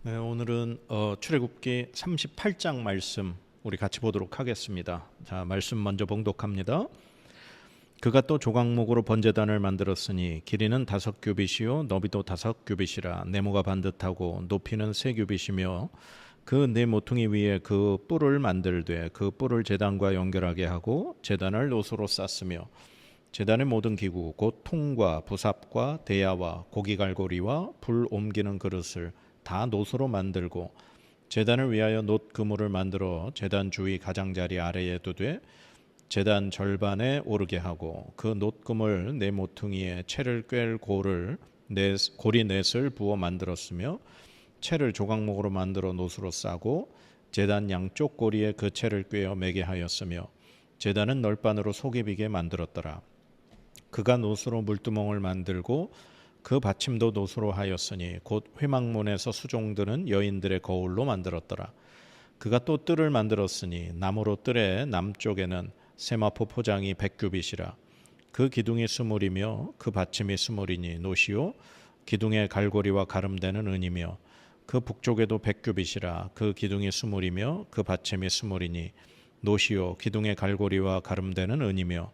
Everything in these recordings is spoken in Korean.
네, 오늘은 출애굽기 38장 말씀 우리 같이 보도록 하겠습니다. 자, 말씀 먼저 봉독합니다. 그가 또 조각목으로 번제단을 만들었으니 길이는 5규빗이요 너비도 5규빗이라 네모가 반듯하고 높이는 3규빗이며 그 네 모퉁이 위에 그 뿔을 만들되 그 뿔을 제단과 연결하게 하고 제단을 노소로 쌌으며 제단의 모든 기구 곧 통과 부삽과 대야와 고기갈고리와 불 옮기는 그릇을 다 노소로 만들고 제단을 위하여 놋 그물을 만들어 제단 주위 가장자리 아래에 두되 제단 절반에 오르게 하고 그 놋 그물 네 모퉁이에 채를 꿰 고리 넷을 부어 만들었으며 채를 조각목으로 만들어 놋으로 싸고 제단 양쪽 고리에 그 채를 꿰어 매게 하였으며 제단은 널판으로 속이 비게 만들었더라. 그가 놋으로 물두멍을 만들고 그 받침도 놋으로 하였으니 곧 회막문에서 수종드는 여인들의 거울로 만들었더라. 그가 또 뜰을 만들었으니 나무로 뜰의 남쪽에는 세마포 포장이 100규빗이라. 그 기둥이 20이며 그 받침이 20이니 놋이요 기둥의 갈고리와 가름되는 은이며 그 북쪽에도 100규빗이라. 그 기둥이 20이며 그 받침이 20이니 놋이요 기둥의 갈고리와 가름되는 은이며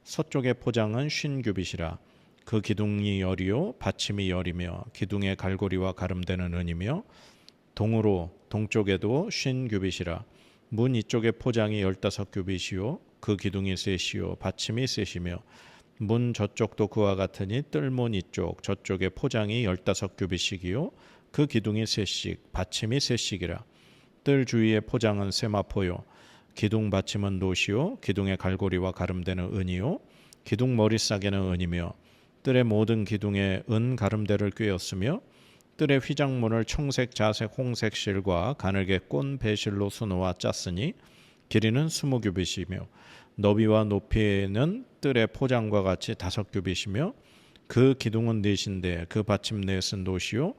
서쪽의 포장은 50규빗이라. 그 기둥이 열이요 받침이 열이며 기둥의 갈고리와 가름되는 은이며 동으로 동쪽에도 50규빗이라. 문 이쪽의 포장이 15규빗이요 그 기둥이 셋이요 받침이 셋이며 문 저쪽도 그와 같으니 뜰문 이쪽 저쪽의 포장이 15규빗이요 그 기둥이 셋씩 받침이 셋씩이라. 뜰 주위의 포장은 세마포요 기둥 받침은 놋이요 기둥의 갈고리와 가름되는 은이요 기둥 머리싸개는 은이며 뜰의 모든 기둥에 은 가름대를 꿰었으며 뜰의 휘장문을 청색, 자색, 홍색 실과 가늘게 꼰 배실로 수놓아 짰으니 길이는 20규빗이며 너비와 높이는 뜰의 포장과 같이 5규빗이며 그 기둥은 넷인데 그 받침 넷은 놋이요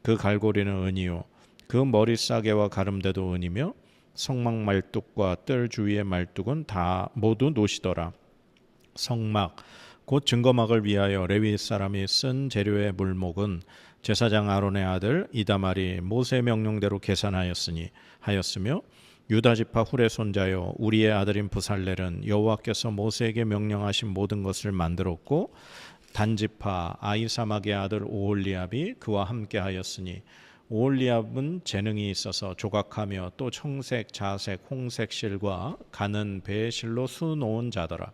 그 갈고리는 은이요 그 머리싸개와 가름대도 은이며 성막 말뚝과 뜰 주위의 말뚝은 다 모두 놋이더라. 성막 곧 증거막을 위하여 레위 사람이 쓴 재료의 물목은 제사장 아론의 아들 이다말이 모세 명령대로 하였으며 유다 지파 훌의 손자여 우리의 아들인 부살렐은 여호와께서 모세에게 명령하신 모든 것을 만들었고 단 지파 아히사막의 아들 오홀리압이 그와 함께 하였으니 오홀리압은 재능이 있어서 조각하며 또 청색, 자색, 홍색 실과 가는 배실로 수놓은 자더라.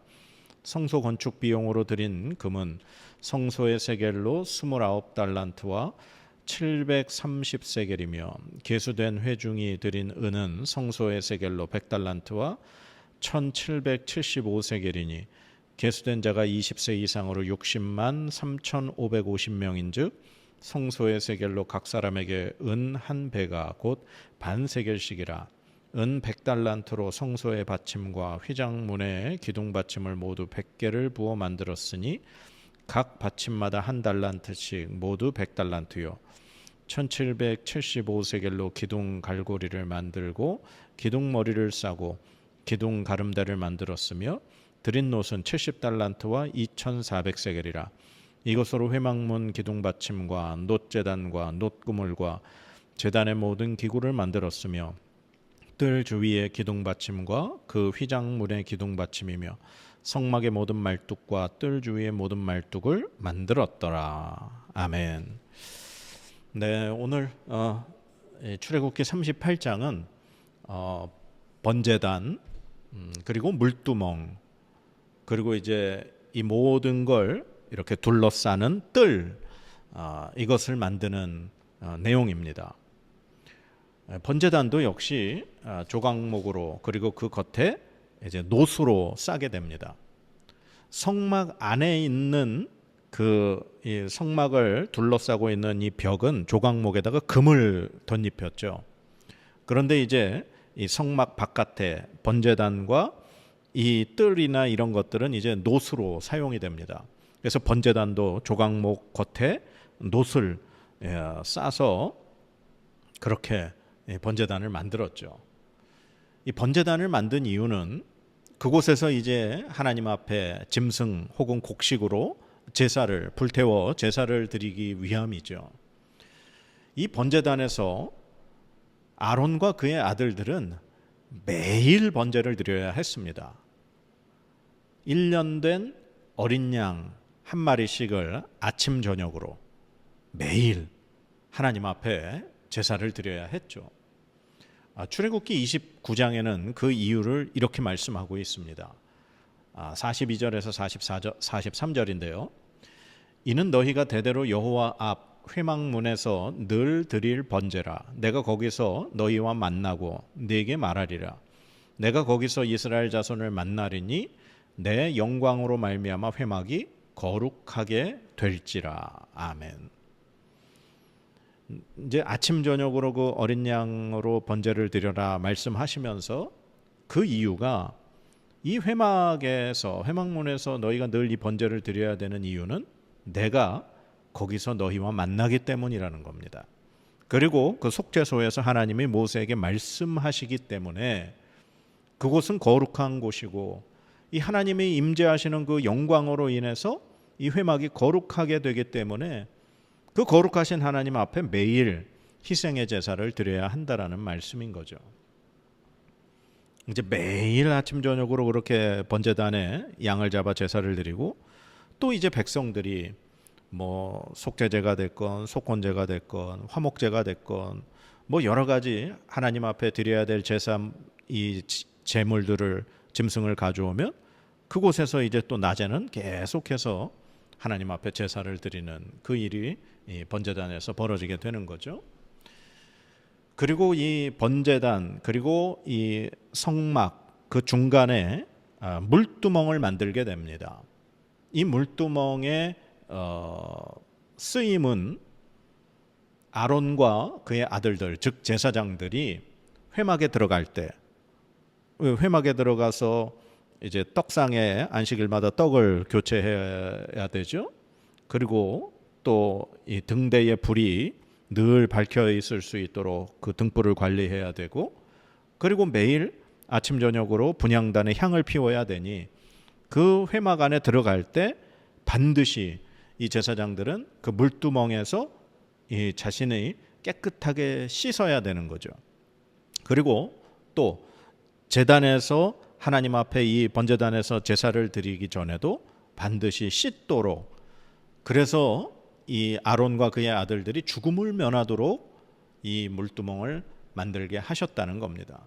성소 건축 비용으로 드린 금은 성소의 세겔로 29달란트와 730세겔이며 계수된 회중이 드린 은은 성소의 세겔로 100달란트와 1775세겔이니 계수된 자가 20세 이상으로 60만 3550명인즉 성소의 세겔로 각 사람에게 은 한 배가 곧 반세겔씩이라. 은 100달란트로 성소의 받침과 휘장문의 기둥 받침을 모두 100개를 부어 만들었으니 각 받침마다 한 달란트씩 모두 100달란트요 1775세겔로 기둥 갈고리를 만들고 기둥 머리를 싸고 기둥 가름대를 만들었으며 드린 놋은 70달란트와 2400세겔이라. 이것으로 회막문 기둥 받침과 놋 제단과 놋 그물과 제단의 모든 기구를 만들었으며 뜰 주위의 기둥 받침과 그 휘장문의 기둥 받침이며 성막의 모든 말뚝과 뜰 주위의 모든 말뚝을 만들었더라. 아멘. 네, 오늘 출애굽기 38장은 번제단 그리고 물두멍 그리고 이제 이 모든 걸 이렇게 둘러싸는 뜰 이것을 만드는 내용입니다. 번제단도 역시 조각목으로 그리고 그 겉에 이제 놋으로 싸게 됩니다. 성막 안에 있는 이 성막을 둘러싸고 있는 이 벽은 조각목에다가 금을 덧입혔죠. 그런데 이제 이 성막 바깥에 번제단과 이 뜰이나 이런 것들은 이제 놋으로 사용이 됩니다. 그래서 번제단도 조각목 겉에 놋을 싸서 그렇게 번제단을 만들었죠. 이 번제단을 만든 이유는 그곳에서 이제 하나님 앞에 짐승 혹은 곡식으로 제사를 불태워 제사를 드리기 위함이죠. 이 번제단에서 아론과 그의 아들들은 매일 번제를 드려야 했습니다. 1년 된 어린 양 한 마리씩을 아침 저녁으로 매일 하나님 앞에 제사를 드려야 했죠. 출애굽기 29장에는 그 이유를 이렇게 말씀하고 있습니다. 42절에서 43절인데요. 이는 너희가 대대로 여호와 앞 회막문에서 늘 드릴 번제라. 내가 거기서 너희와 만나고 네게 말하리라. 내가 거기서 이스라엘 자손을 만나리니 내 영광으로 말미암아 회막이 거룩하게 될지라. 아멘. 이제 아침 저녁으로 그 어린 양으로 번제를 드려라 말씀하시면서 그 이유가 이 회막문에서 너희가 늘 이 번제를 드려야 되는 이유는 내가 거기서 너희와 만나기 때문이라는 겁니다. 그리고 그 속죄소에서 하나님이 모세에게 말씀하시기 때문에 그곳은 거룩한 곳이고 이 하나님이 임재하시는 그 영광으로 인해서 이 회막이 거룩하게 되기 때문에 그 거룩하신 하나님 앞에 매일 희생의 제사를 드려야 한다라는 말씀인 거죠. 이제 매일 아침 저녁으로 그렇게 번제단에 양을 잡아 제사를 드리고 또 이제 백성들이 뭐 속죄제가 됐건 속건제가 됐건 화목제가 됐건 뭐 여러 가지 하나님 앞에 드려야 될 제사 이 제물들을 짐승을 가져오면 그곳에서 이제 또 낮에는 계속해서 하나님 앞에 제사를 드리는 그 일이 이 번제단에서 벌어지게 되는 거죠. 그리고 이 번제단 그리고 이 성막 그 중간에 물두멍을 만들게 됩니다. 이 물두멍의 쓰임은 아론과 그의 아들들 즉 제사장들이 회막에 들어갈 때 회막에 들어가서 이제 떡상에 안식일마다 떡을 교체해야 되죠. 그리고 또 이 등대의 불이 늘 밝혀 있을 수 있도록 그 등불을 관리해야 되고 그리고 매일 아침 저녁으로 분향단에 향을 피워야 되니 그 회막 안에 들어갈 때 반드시 이 제사장들은 그 물두멍에서 이 자신이 깨끗하게 씻어야 되는 거죠. 그리고 또 제단에서 하나님 앞에 이 번제단에서 제사를 드리기 전에도 반드시 씻도록 그래서 이 아론과 그의 아들들이 죽음을 면하도록 이 물두멍을 만들게 하셨다는 겁니다.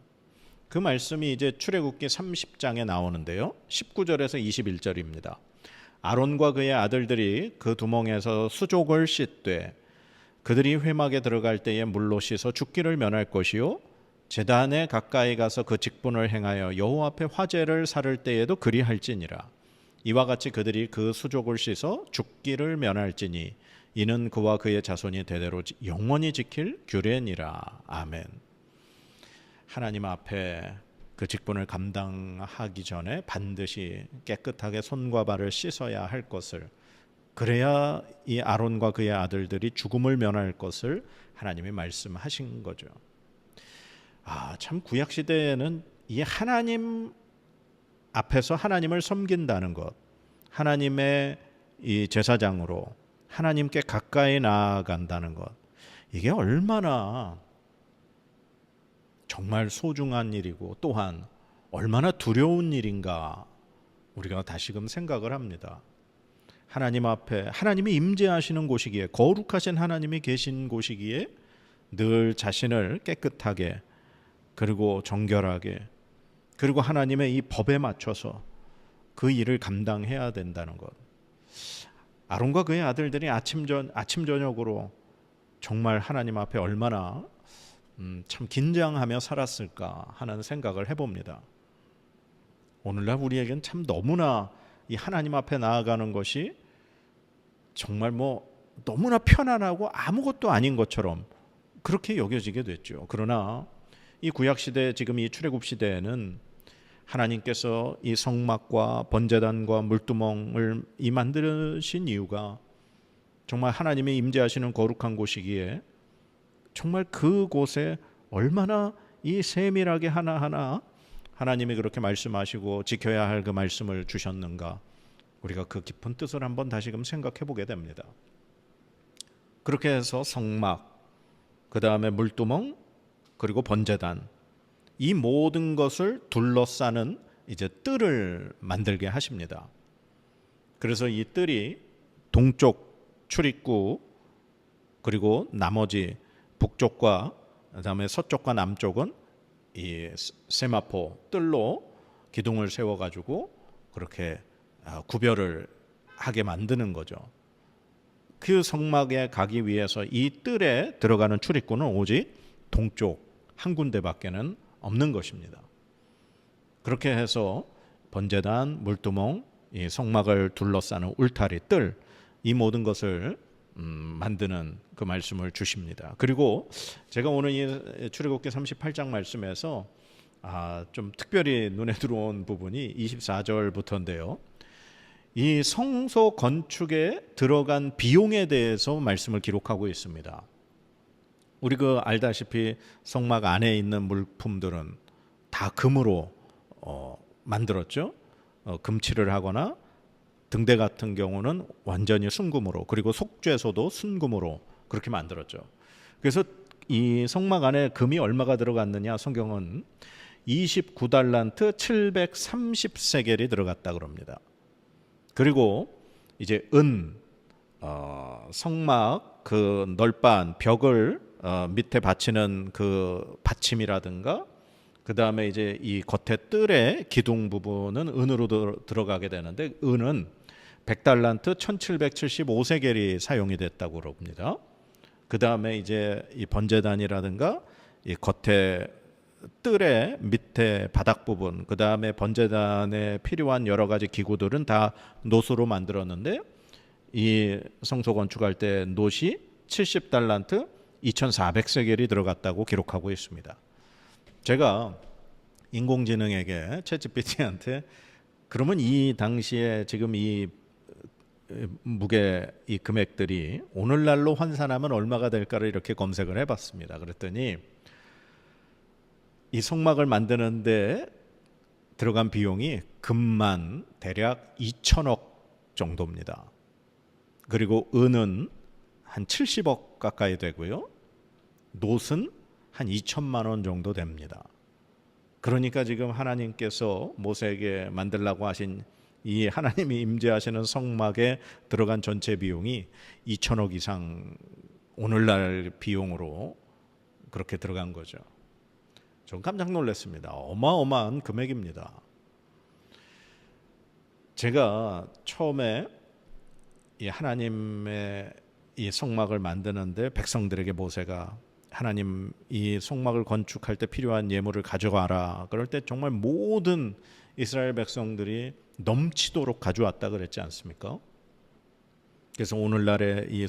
그 말씀이 이제 출애굽기 30장에 나오는데요. 19절에서 21절입니다. 아론과 그의 아들들이 그 두멍에서 수족을 씻되 그들이 회막에 들어갈 때에 물로 씻어 죽기를 면할 것이요 제단에 가까이 가서 그 직분을 행하여 여호와 앞에 화제를 살을 때에도 그리할지니라. 이와 같이 그들이 그 수족을 씻어 죽기를 면할지니 이는 그와 그의 자손이 대대로 영원히 지킬 규례니라. 아멘. 하나님 앞에 그 직분을 감당하기 전에 반드시 깨끗하게 손과 발을 씻어야 할 것을 그래야 이 아론과 그의 아들들이 죽음을 면할 것을 하나님이 말씀하신 거죠. 참 구약 시대에는 이 하나님 앞에서 하나님을 섬긴다는 것, 하나님의 이 제사장으로 하나님께 가까이 나아간다는 것, 이게 얼마나 정말 소중한 일이고 또한 얼마나 두려운 일인가 우리가 다시금 생각을 합니다. 하나님 앞에 하나님이 임재하시는 곳이기에 거룩하신 하나님이 계신 곳이기에 늘 자신을 깨끗하게 그리고 정결하게 그리고 하나님의 이 법에 맞춰서 그 일을 감당해야 된다는 것. 아론과 그의 아들들이 아침 저녁으로 정말 하나님 앞에 얼마나 참 긴장하며 살았을까 하는 생각을 해봅니다. 오늘날 우리에겐 참 너무나 이 하나님 앞에 나아가는 것이 정말 너무나 편안하고 아무것도 아닌 것처럼 그렇게 여겨지게 됐죠. 그러나 이 구약 시대 지금 이 출애굽 시대에는 하나님께서 이 성막과 번제단과 물두멍을 이 만드신 이유가 정말 하나님이 임재하시는 거룩한 곳이기에 정말 그곳에 얼마나 이 세밀하게 하나하나 하나님이 그렇게 말씀하시고 지켜야 할 그 말씀을 주셨는가, 우리가 그 깊은 뜻을 한번 다시금 생각해 보게 됩니다. 그렇게 해서 성막, 그 다음에 물두멍, 그리고 번제단, 이 모든 것을 둘러싸는 이제 뜰을 만들게 하십니다. 그래서 이 뜰이 동쪽 출입구, 그리고 나머지 북쪽과 그다음에 서쪽과 남쪽은 이 세마포 뜰로 기둥을 세워가지고 그렇게 구별을 하게 만드는 거죠. 그 성막에 가기 위해서 이 뜰에 들어가는 출입구는 오직 동쪽 한 군데밖에는 없는 것입니다. 그렇게 해서 번제단, 물두멍, 이 성막을 둘러싸는 울타리, 뜰, 이 모든 것을 만드는 그 말씀을 주십니다. 그리고 제가 오늘 이 출애굽기 38장 말씀에서 좀 특별히 눈에 들어온 부분이 24절부터인데요. 이 성소 건축에 들어간 비용에 대해서 말씀을 기록하고 있습니다. 우리 알다시피 성막 안에 있는 물품들은 다 금으로 만들었죠. 금칠을 하거나 등대 같은 경우는 완전히 순금으로, 그리고 속죄소도 순금으로 그렇게 만들었죠. 그래서 이 성막 안에 금이 얼마가 들어갔느냐, 성경은 29달란트 730세겔이 들어갔다 그럽니다. 그리고 이제 성막 그 널빤 벽을 밑에 받치는 그 받침이라든가, 그 다음에 이제 이 겉에 뜰의 기둥 부분은 은으로 들어가게 되는데, 은은 100달란트 1775세겔이 사용이 됐다고 그럽니다. 그 다음에 이제 이 번제단이라든가 이 겉에 뜰의 밑에 바닥 부분, 그 다음에 번제단에 필요한 여러 가지 기구들은 다 노수로 만들었는데, 이 성소 건축할 때 노시 70달란트 2400세겔이 들어갔다고 기록하고 있습니다. 제가 인공지능에게 챗GPT한테 그러면 이 당시에 지금 이 무게, 이 금액들이 오늘날로 환산하면 얼마가 될까를 이렇게 검색을 해봤습니다. 그랬더니 이 성막을 만드는데 들어간 비용이 금만 대략 2천억 정도입니다. 그리고 은은 한 70억 가까이 되고요. 놋은 한 2천만 원 정도 됩니다. 그러니까 지금 하나님께서 모세에게 만들라고 하신 이 하나님이 임재하시는 성막에 들어간 전체 비용이 2천억 이상 오늘날 비용으로 그렇게 들어간 거죠. 전 깜짝 놀랐습니다. 어마어마한 금액입니다. 제가 처음에 이 하나님의 이 성막을 만드는데 백성들에게 모세가 하나님 이 성막을 건축할 때 필요한 예물을 가져가라, 그럴 때 정말 모든 이스라엘 백성들이 넘치도록 가져왔다 그랬지 않습니까? 그래서 오늘날의 이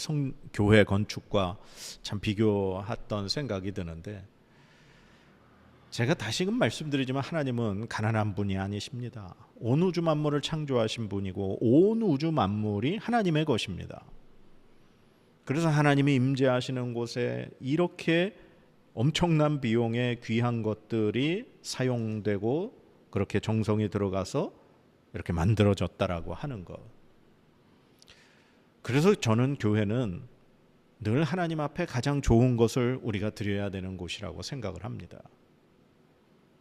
교회 건축과 참 비교했던 생각이 드는데, 제가 다시금 말씀드리지만 하나님은 가난한 분이 아니십니다. 온 우주 만물을 창조하신 분이고 온 우주 만물이 하나님의 것입니다. 그래서 하나님이 임재하시는 곳에 이렇게 엄청난 비용의 귀한 것들이 사용되고 그렇게 정성이 들어가서 이렇게 만들어졌다라고 하는 것. 그래서 저는 교회는 늘 하나님 앞에 가장 좋은 것을 우리가 드려야 되는 곳이라고 생각을 합니다.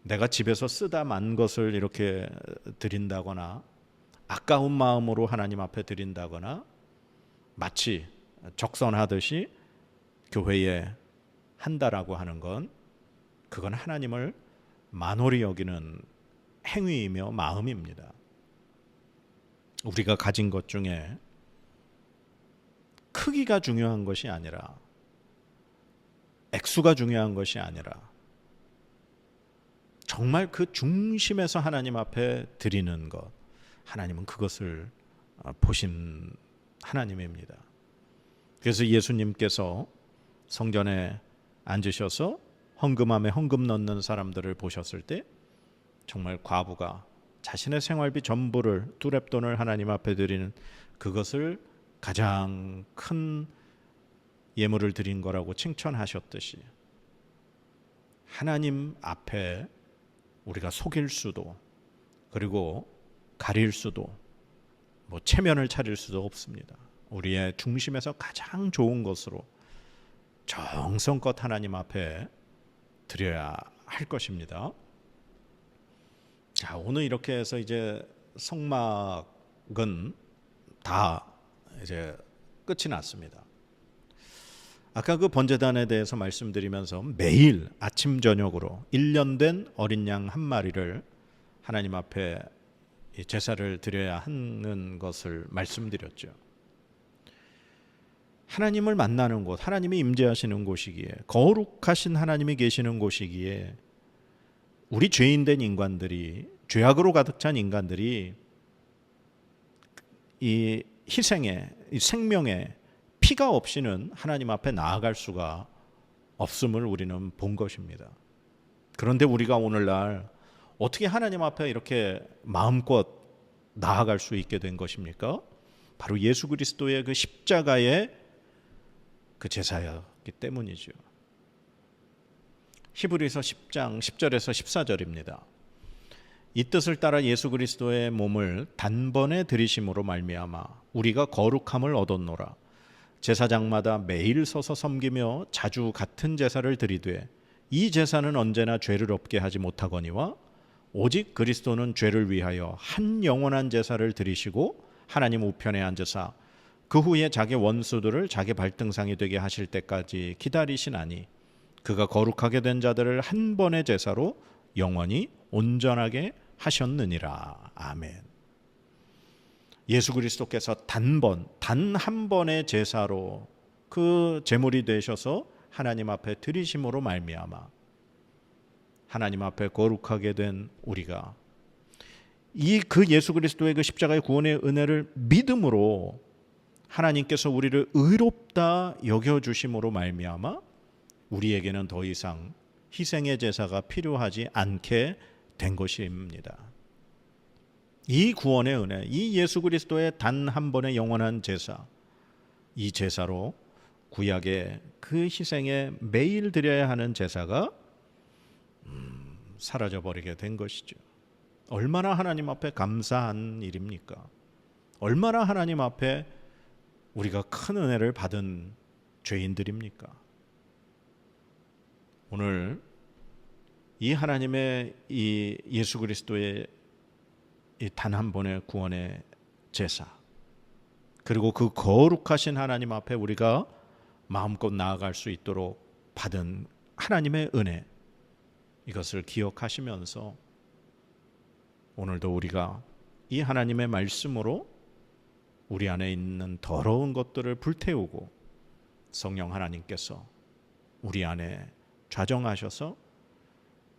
내가 집에서 쓰다 만 것을 이렇게 드린다거나 아까운 마음으로 하나님 앞에 드린다거나 마치 적선하듯이 교회에 한다라고 하는 건 그건 하나님을 만홀히 여기는 행위이며 마음입니다. 우리가 가진 것 중에 크기가 중요한 것이 아니라, 액수가 중요한 것이 아니라 정말 그 중심에서 하나님 앞에 드리는 것, 하나님은 그것을 보신 하나님입니다. 그래서 예수님께서 성전에 앉으셔서 헌금함에 헌금 넣는 사람들을 보셨을 때 정말 과부가 자신의 생활비 전부를 두렙돈을 하나님 앞에 드리는 그것을 가장 큰 예물을 드린 거라고 칭찬하셨듯이, 하나님 앞에 우리가 속일 수도, 그리고 가릴 수도, 체면을 차릴 수도 없습니다. 우리의 중심에서 가장 좋은 것으로 정성껏 하나님 앞에 드려야 할 것입니다. 자, 오늘 이렇게 해서 이제 성막은 다 이제 끝이 났습니다. 아까 그 번제단에 대해서 말씀드리면서 매일 아침 저녁으로 1년 된 어린 양 한 마리를 하나님 앞에 제사를 드려야 하는 것을 말씀드렸죠. 하나님을 만나는 곳, 하나님이 임재하시는 곳이기에, 거룩하신 하나님이 계시는 곳이기에 우리 죄인된 인간들이, 죄악으로 가득 찬 인간들이 이 희생에, 이 생명에 피가 없이는 하나님 앞에 나아갈 수가 없음을 우리는 본 것입니다. 그런데 우리가 오늘날 어떻게 하나님 앞에 이렇게 마음껏 나아갈 수 있게 된 것입니까? 바로 예수 그리스도의 그 십자가의 그 제사였기 때문이죠. 히브리서 10장 10절에서 14절입니다. 이 뜻을 따라 예수 그리스도의 몸을 단번에 들이심으로 말미암아 우리가 거룩함을 얻었노라. 제사장마다 매일 서서 섬기며 자주 같은 제사를 드리되 이 제사는 언제나 죄를 없게 하지 못하거니와 오직 그리스도는 죄를 위하여 한 영원한 제사를 드리시고 하나님 우편에 앉으사 그 후에 자기 원수들을 자기 발등상이 되게 하실 때까지 기다리시나니 그가 거룩하게 된 자들을 한 번의 제사로 영원히 온전하게 하셨느니라. 아멘. 예수 그리스도께서 단 한 번의 제사로 그 제물이 되셔서 하나님 앞에 드리심으로 말미암아 하나님 앞에 거룩하게 된 우리가 이 그 예수 그리스도의 그 십자가의 구원의 은혜를 믿음으로 하나님께서 우리를 의롭다 여겨주심으로 말미암아 우리에게는 더 이상 희생의 제사가 필요하지 않게 된 것입니다. 이 구원의 은혜, 이 예수 그리스도의 단 한 번의 영원한 제사, 이 제사로 구약의 그 희생에 매일 드려야 하는 제사가 사라져버리게 된 것이죠. 얼마나 하나님 앞에 감사한 일입니까? 얼마나 하나님 앞에 우리가 큰 은혜를 받은 죄인들입니까? 오늘 이 하나님의 이 예수 그리스도의 이 단 한 번의 구원의 제사, 그리고 그 거룩하신 하나님 앞에 우리가 마음껏 나아갈 수 있도록 받은 하나님의 은혜, 이것을 기억하시면서 오늘도 우리가 이 하나님의 말씀으로 우리 안에 있는 더러운 것들을 불태우고 성령 하나님께서 우리 안에 좌정하셔서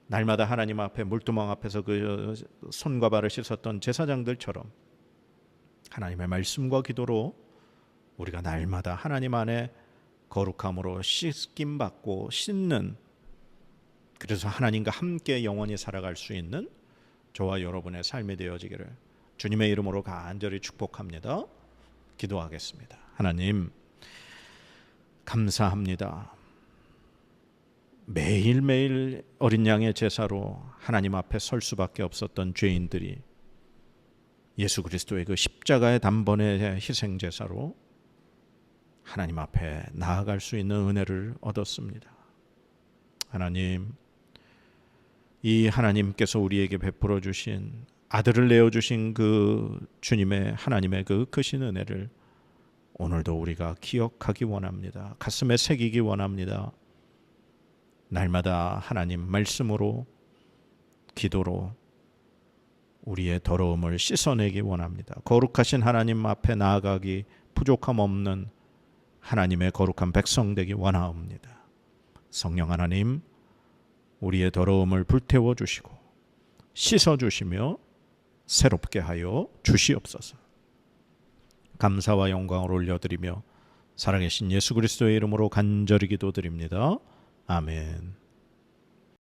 날마다 하나님 앞에 물두멍 앞에서 그 손과 발을 씻었던 제사장들처럼 하나님의 말씀과 기도로 우리가 날마다 하나님 안에 거룩함으로 씻김 받고 씻는, 그래서 하나님과 함께 영원히 살아갈 수 있는 저와 여러분의 삶이 되어지기를 주님의 이름으로 간절히 축복합니다. 기도하겠습니다. 하나님, 감사합니다. 매일매일 어린 양의 제사로 하나님 앞에 설 수밖에 없었던 죄인들이 예수 그리스도의 그 십자가의 단번의 희생 제사로 하나님 앞에 나아갈 수 있는 은혜를 얻었습니다. 하나님, 이 하나님께서 우리에게 베풀어 주신 아들을 내어 주신 그 주님의 하나님의 그 크신 은혜를 오늘도 우리가 기억하기 원합니다. 가슴에 새기기 원합니다. 날마다 하나님 말씀으로, 기도로 우리의 더러움을 씻어내기 원합니다. 거룩하신 하나님 앞에 나아가기 부족함 없는 하나님의 거룩한 백성 되기 원하옵니다. 성령 하나님, 우리의 더러움을 불태워 주시고 씻어 주시며 새롭게 하여 주시옵소서. 감사와 영광을 올려드리며 살아계신 예수 그리스도의 이름으로 간절히 기도드립니다. 아멘.